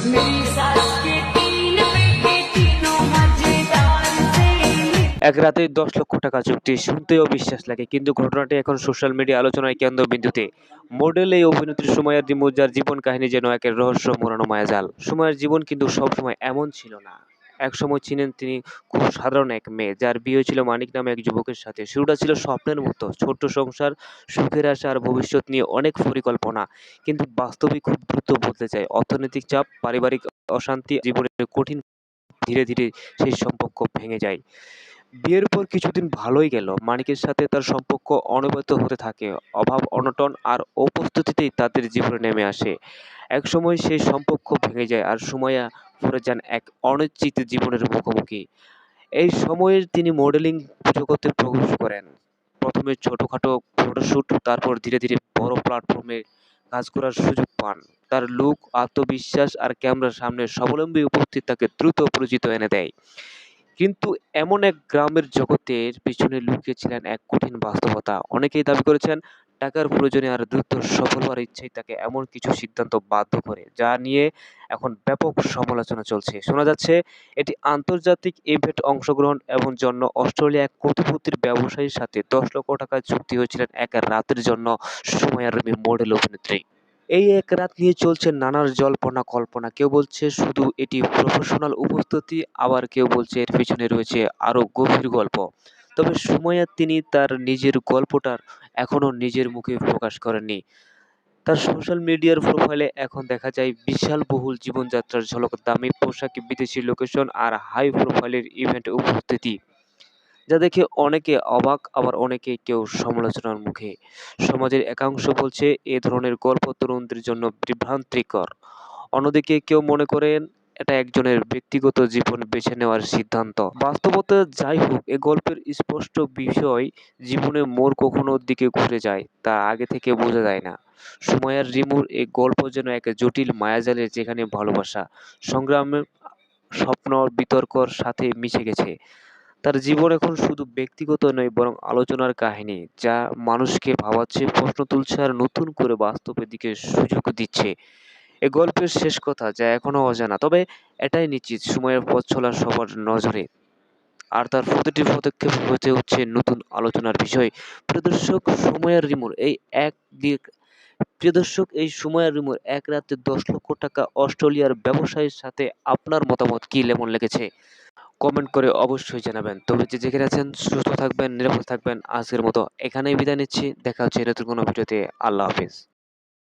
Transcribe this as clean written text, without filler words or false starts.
मेरी सास के 3 बेटे तीनों मजेदार से। এক রাতে ১০ লক্ষ টাকা চুক্তি শুনতেও বিশ্বাস লাগে, কিন্তু ঘটনাটি এখন সোশ্যাল মিডিয়া আলোচনায় কেন্দ্রবিন্দুতে। মডেল এই অভিনেত্রী সুমাইয়া রিমু, যার জীবন কাহিনী যেন এক রহস্য মোড়ানো মায়াজাল। সুমাইয়ার জীবন কিন্তু সবসময় এমন ছিল না। একসময় ছিলেন তিনি খুব সাধারণ এক মেয়ে, যার বিয়ে হয়েছিল মানিক নামে এক যুবকের সাথে। শুরুটা ছিল স্বপ্নের মতো, ছোট্ট সংসার, সুখের আশা আর ভবিষ্যৎ নিয়ে অনেক পরিকল্পনা। কিন্তু বাস্তবে খুব দ্রুত বদলে যায়। অর্থনৈতিক চাপ, পারিবারিক অশান্তি, জীবনের কঠিন ধীরে ধীরে সেই সম্পর্ক ভেঙে যায়। বিয়ের পর কিছুদিন ভালোই গেল। মানিকের সাথে তার সম্পর্ক অনিয়মিত হতে থাকে। অভাব, অনটন আর উপস্থিতিতেই তাদের জীবনে নেমে আসে। একসময় সেই সম্পর্ক ভেঙে যায় আর সুমাইয়া পড়ে যান এক অনিশ্চিত জীবনের মুখোমুখি। এই সময়ে তিনি মডেলিং জগতে প্রবেশ করেন। প্রথমে ছোটখাটো ফটোশুট, তারপর ধীরে ধীরে বড় প্ল্যাটফর্মে কাজ করার সুযোগ পান। তার লুক, আত্মবিশ্বাস আর ক্যামেরার সামনে স্বাবলম্বী উপস্থিত তাকে দ্রুত পরিচিত এনে দেয়। কিন্তু এমন এক গ্রামের জগতের পিছনে লুকিয়েছিলেন এক কঠিন বাস্তবতা। অনেকেই দাবি করেছেন টাকার প্রয়োজনে আর দ্রুত সফল হওয়ার ইচ্ছাই তাকে এমন কিছু সিদ্ধান্ত বাধ্য করে, যা নিয়ে এখন ব্যাপক সমালোচনা চলছে। শোনা যাচ্ছে এটি আন্তর্জাতিক ইভেন্টে অংশগ্রহণ এবং জন্য অস্ট্রেলিয়া এক কোটিপতির ব্যবসায়ীর সাথে ১০ লক্ষ টাকায় চুক্তি হয়েছিলেন এক রাতের জন্য সুমাইয়া রুমি মডেল অভিনেত্রী। এই এক রাত নিয়ে চলছে নানার জল্পনা কল্পনা। কেউ বলছে শুধু এটি প্রফেশনাল উপস্থিতি, আবার কেউ বলছে এর পিছনে রয়েছে আরো গভীর গল্প। তবে সুমাইয়া তিনি তার নিজের গল্পটার এখনো নিজের মুখে প্রকাশ করেননি। তার সোশ্যাল মিডিয়ার প্রোফাইলে এখন দেখা যায় বিশাল বহুল জীবনযাত্রার ঝলক, দামি পোশাক, বিদেশি লোকেশন আর হাই প্রোফাইলের ইভেন্টে উপস্থিতি, যা দেখে অনেকে অবাক, আবার অনেকে কেউ সমালোচনার মুখে। সমাজের একাংশ বলছে এ ধরনের গল্প তরুণদের জন্য বিভ্রান্তিকর। অন্যদিকে কেউ মনে করেন এটা একজনের ব্যক্তিগত জীবন বেছে নেওয়ার সিদ্ধান্ত। বাস্তবতা যাই হোক, এ গল্পের স্পষ্ট বিষয়, জীবনে মোড় কখনো দিকে ঘুরে যায় তা আগে থেকে বোঝা যায় না। সুমাইয়ার রিমুর এই গল্প যেন এক জটিল মায়াজালের, যেখানে ভালোবাসা, সংগ্রামের, স্বপ্ন, বিতর্কর সাথে মিশে গেছে। তার জীবন এখন শুধু ব্যক্তিগত নয়, বরং আলোচনার কাহিনী, যা মানুষকে ভাবাচ্ছে, প্রশ্ন তুলছে আর নতুন করে বাস্তবের দিকে সুযোগ দিচ্ছে। এ গল্পের শেষ কথা যা এখনো অজানা, তবে এটাই নিশ্চিত সময়ের পথ চলা সবার নজরে। আর তার প্রতিটি পদক্ষেপ হতে হচ্ছে নতুন আলোচনার বিষয়। প্রিয় দর্শক, সুমাইয়া রিমুর এই এক দিক প্রিয় দর্শক, এই সুমাইয়া রিমুর এক রাতে ১০ লক্ষ টাকা অস্ট্রেলিয়ার ব্যবসায়ীর সাথে আপনার মতামত কি লেমন লেগেছে? কমেন্ট করে অবশ্যই জানাবেন। তবে যে যেখানে আছেন সুস্থ থাকবেন, নিরাপদ থাকবেন। আজকের মতো এখানেই বিদায় নিচ্ছি। দেখা হচ্ছে নতুন কোনো ভিডিওতে। আল্লাহ হাফেজ।